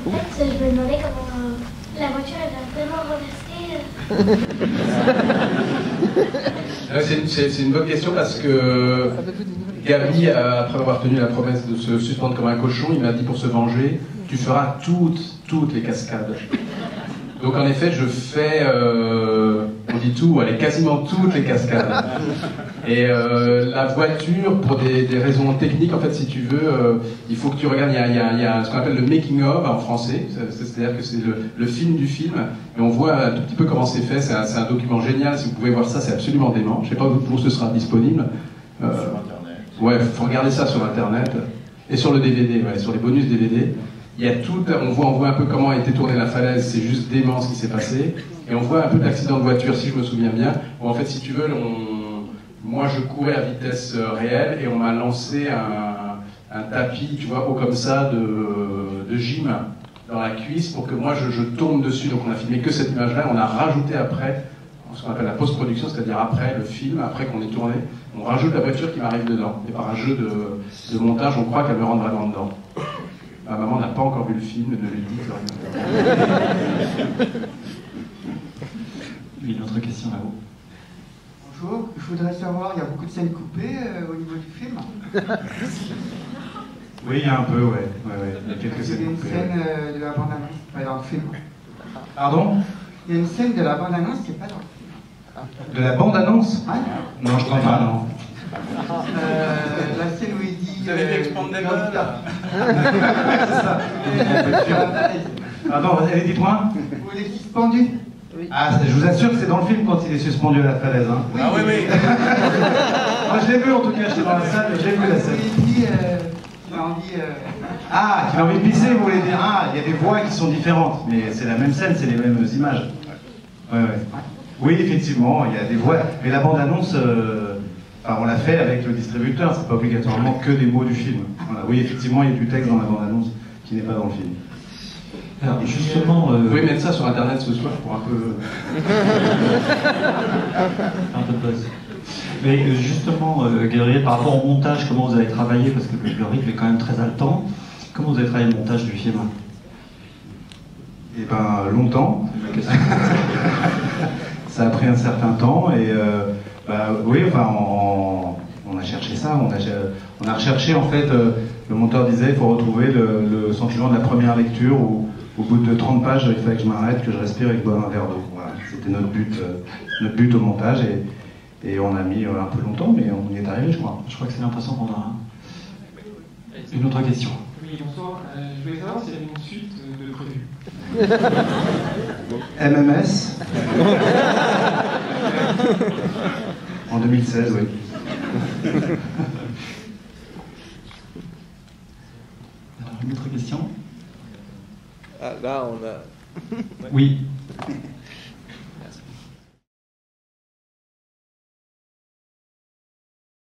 En fait, je me demandais comment la voiture elle va vraiment reverser. C'est une bonne question parce que Gabi, après avoir tenu la promesse de se suspendre comme un cochon, il m'a dit pour se venger, tu feras toutes les cascades. Donc en effet, je fais, on dit tout, allez, quasiment toutes les cascades. Et la voiture, pour des raisons techniques, en fait, si tu veux, il faut que tu regardes, il y a ce qu'on appelle le making of en français, c'est-à-dire que c'est le film du film, et on voit un tout petit peu comment c'est fait, c'est un document génial, si vous pouvez voir ça, c'est absolument dément. Je sais pas où ce sera disponible. Sur Internet. Ouais, faut regarder ça sur Internet, et sur le DVD, ouais, sur les bonus DVD. Il y a tout, on voit un peu comment a été tournée la falaise, c'est juste dément ce qui s'est passé. Et on voit un peu d'accident de voiture, si je me souviens bien, où en fait, si tu veux, moi je courais à vitesse réelle et on m'a lancé un tapis, tu vois, haut comme ça, de gym dans la cuisse pour que moi je tombe dessus. Donc on a filmé que cette image-là, on a rajouté après ce qu'on appelle la post-production, c'est-à-dire après le film, après qu'on ait tourné, on rajoute la voiture qui m'arrive dedans. Et par un jeu de montage, on croit qu'elle me rentre vraiment dedans. Ma maman n'a pas encore vu le film, ne lui dites rien. Une autre question là-haut. Bonjour, je voudrais savoir, il y a beaucoup de scènes coupées au niveau du film. Oui, il y a un peu, ouais. Il y a quelques scènes Il y a une coupées. scène de la bande-annonce qui n'est pas dans le film. Pardon? Il y a une scène de la bande-annonce qui n'est pas dans le film. De la bande-annonce? Ah, Non, je crois pas, non. la scène où il dit... Vous avez fait Expandables là. C'est ça. Pardon, allez, dites-moi. Où il est suspendu. Ah, je vous assure que c'est dans le film quand il est suspendu à la falaise. Hein. Ah oui, oui. Moi, je l'ai vu en tout cas, j'étais dans la salle, j'ai vu la scène. Où il dit... il a envie... Ah, qu'il a envie de pisser, vous voulez dire? Ah, il y a des voix qui sont différentes, mais c'est la même scène, c'est les mêmes images. Ouais. Oui, effectivement, il y a des voix. Mais la bande-annonce, on l'a fait avec le distributeur, c'est pas obligatoirement que des mots du film. Voilà. Oui, effectivement, il y a du texte dans la bande-annonce qui n'est pas dans le film. Alors justement... Vous pouvez mettre ça sur Internet ce soir pour un peu... un peu de buzz. Mais justement, Gabriel, par rapport au montage, comment vous avez travaillé? Parce que le rythme est quand même très haletant. Comment vous avez travaillé le montage du film? Eh ben, longtemps. Ça a pris un certain temps et oui, enfin, on a cherché ça, on a recherché en fait, le monteur disait il faut retrouver le sentiment de la première lecture où au bout de 30 pages il fallait que je m'arrête, que je respire et que je boive un verre d'eau. Voilà, c'était notre but au montage et on a mis un peu longtemps mais on y est arrivé je crois. Je crois que c'est l'impression qu'on a. Une autre question. Oui, bonsoir. Je voulais savoir s'il y avait une suite de prévu. MMS en 2016, oui. Alors, une autre question? Ah, là, on a... Oui.